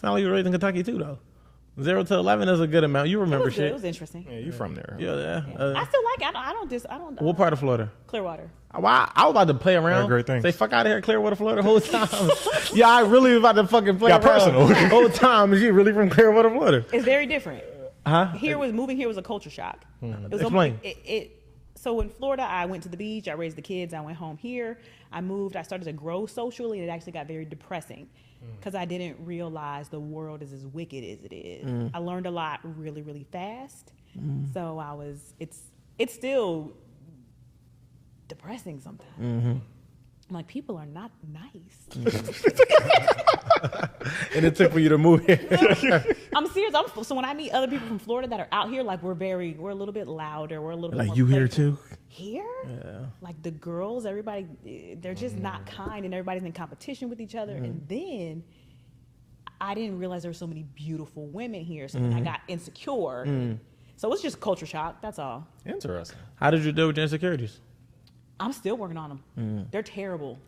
Sound like you were raised in Kentucky too, though. 0 to 11 is a good amount. You remember shit. It was interesting. Yeah, you from there. Yeah. I still like it. I don't. What part of Florida? Clearwater. Well, I was about to play around. Great things. Say fuck out of here, Clearwater, Florida, the whole time. Yeah, I really was about to fucking play Got around. personal. The whole time. Is she really from Clearwater, Florida? It's very different. Huh? Moving here was a culture shock. It was Explain. So in Florida, I went to the beach. I raised the kids. I went home here. I moved. I started to grow socially, and it actually got very depressing because I didn't realize the world is as wicked as it is. I learned a lot really, really fast. So it's still depressing sometimes. I'm like, people are not nice. And it took for you to move here. I'm serious. So when I meet other people from Florida that are out here, like we're a little bit louder. We're a little bit Like more you here playful. too? Here? Yeah. Like the girls, everybody, they're just not kind, and everybody's in competition with each other. And then I didn't realize there were so many beautiful women here. So then I got insecure. So it's just culture shock. That's all. Interesting. How did you deal with your insecurities? I'm still working on them. They're terrible.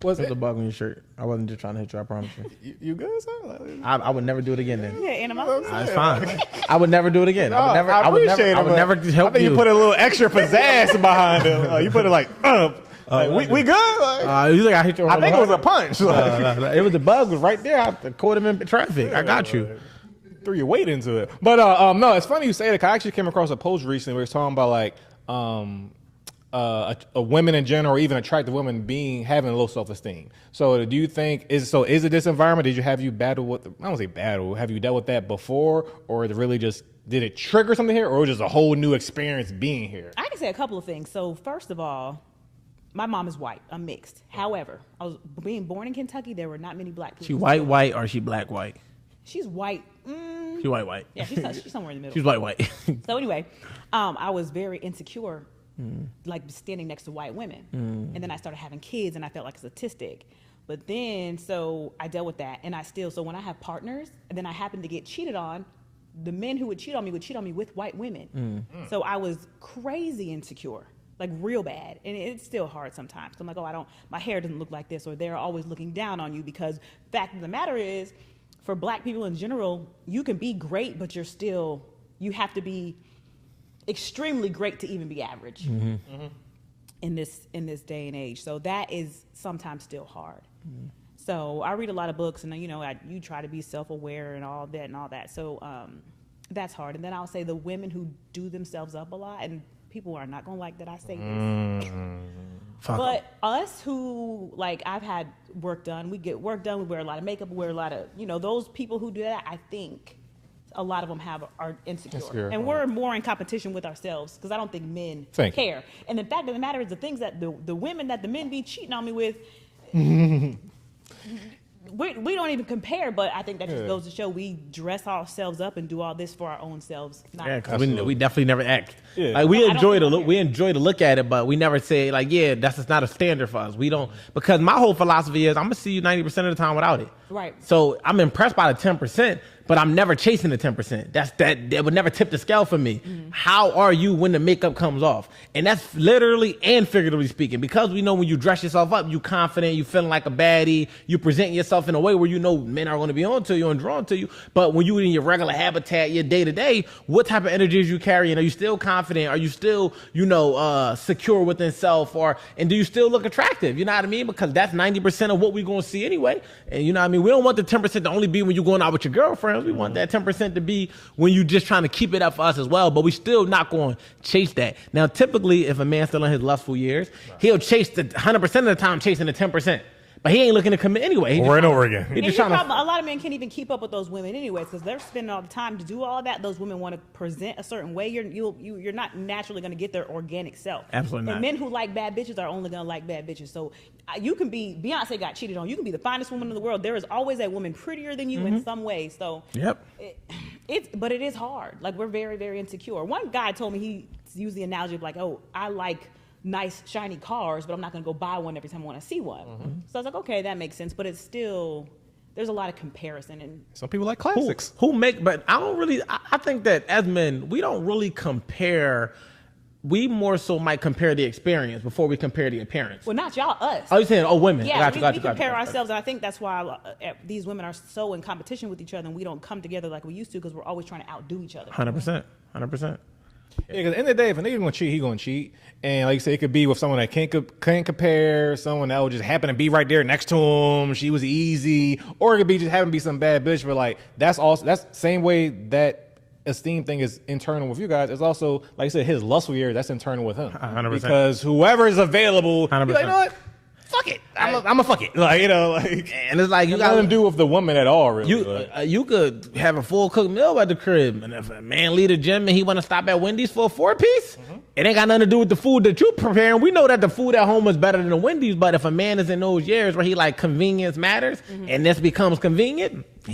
Was There's it? a bug on your shirt. I wasn't just trying to hit you, I promise you. You good, son? I would never do it again then. Yeah, animals. That's fine. I would never do it again. I appreciate it. I would never help I think you. you put a little extra pizzazz behind it. You put it like we good? Like, You think I hit you? I think it was a punch. Like, It was the bug was right there. I caught him in traffic. I got you. Threw your weight into it. But no, it's funny you say that. 'Cause I actually came across a post recently where it's talking about like a women in general, or even attractive women having low self-esteem. So do you think is it this environment? Did you battle with? I don't say battle. Have you dealt with that before, or did it trigger something here, or was it just a whole new experience being here? I can say a couple of things. So first of all, my mom is white. I'm mixed. However, I was being born in Kentucky. There were not many black people. She white, or she black white? She's white. She white. Yeah, she's somewhere in the middle. She's white. So anyway, I was very insecure, like standing next to white women. And then I started having kids, and I felt like a statistic. But then, so I dealt with that, and so when I have partners, and then I happen to get cheated on, the men who would cheat on me with white women. So I was crazy insecure, like real bad. And it's still hard sometimes. I'm like, my hair doesn't look like this, or they're always looking down on you, because fact of the matter is, for black people in general, you can be great, but you have to be extremely great to even be average in this day and age. So that is sometimes still hard. So I read a lot of books, and you try to be self-aware and all that. So that's hard. And then I'll say the women who do themselves up a lot, and people are not gonna like that I say this. But us who, like, I've had work done, we get work done, we wear a lot of makeup, we wear a lot of, those people who do that, I think a lot of them are insecure. And we're more in competition with ourselves, because I don't think men care. And the fact of the matter is, the things that the women that the men be cheating on me with, we don't even compare, but I think that just goes to show we dress ourselves up and do all this for our own selves. Because we definitely never act. Yeah. Like we enjoy to look at it, but we never say like, yeah, that's just not a standard for us. We don't, because my whole philosophy is I'm gonna see you 90% of the time without it. Right. So I'm impressed by the 10%, but I'm never chasing the 10%. That would never tip the scale for me. How are you when the makeup comes off? And that's literally and figuratively speaking, because we know when you dress yourself up, you confident, you feeling like a baddie, you present yourself in a way where men are going to be on to you and drawn to you. But when you in your regular habitat, your day to day, what type of energy is you carrying? Are you still confident? Are you still, secure within self? And do you still look attractive? You know what I mean? Because that's 90% of what we're going to see anyway. And you know what I mean? We don't want the 10% to only be when you're going out with your girlfriends. We want that 10% to be when you're just trying to keep it up for us as well. But we still not going to chase that. Now, typically, if a man's still in his lustful years, he'll chase the 100% of the time chasing the 10%. But he ain't looking to commit anyway. Over and over again. A lot of men can't even keep up with those women anyways, because they're spending all the time to do all that. Those women want to present a certain way. You're not naturally going to get their organic self. Absolutely not. And men who like bad bitches are only going to like bad bitches. So you can be, Beyonce got cheated on. You can be the finest woman in the world. There is always a woman prettier than you in some way. So yep. But it is hard. Like, we're very, very insecure. One guy told me, he used the analogy of like, I like nice shiny cars, but I'm not going to go buy one every time I want to see one. So I was like, okay, that makes sense. But it's still, there's a lot of comparison. And some people like classics. But I don't really, I think that as men, we don't really compare we more so might compare the experience before we compare the appearance. Well, not y'all, us. Oh, you saying, oh, women. Yeah, Got we you. compare ourselves, and I think that's why these women are so in competition with each other, and we don't come together like we used to because we're always trying to outdo each other. 100%. Yeah, because at the end of the day, if a nigga gonna cheat, he gonna cheat. And like you say, it could be with someone that can't compare, someone that would just happen to be right there next to him. She was easy, or it could be just happen to be some bad bitch. But like that's the same way that esteem thing is internal with you guys. It's also like I said, his lustful years, that's internal with him. 100%. Because whoever is available, 100%. you're like, you know what? Fuck it. I'm a fuck it. Like, you know, like, And it's like, you got got nothing to do with the woman at all, really. you could have a full cooked meal at the crib, and if a man leave the gym and he want to stop at Wendy's for a 4-piece, it ain't got nothing to do with the food that you preparing. We know that the food at home is better than the Wendy's, but if a man is in those years where he like convenience matters and this becomes convenient, he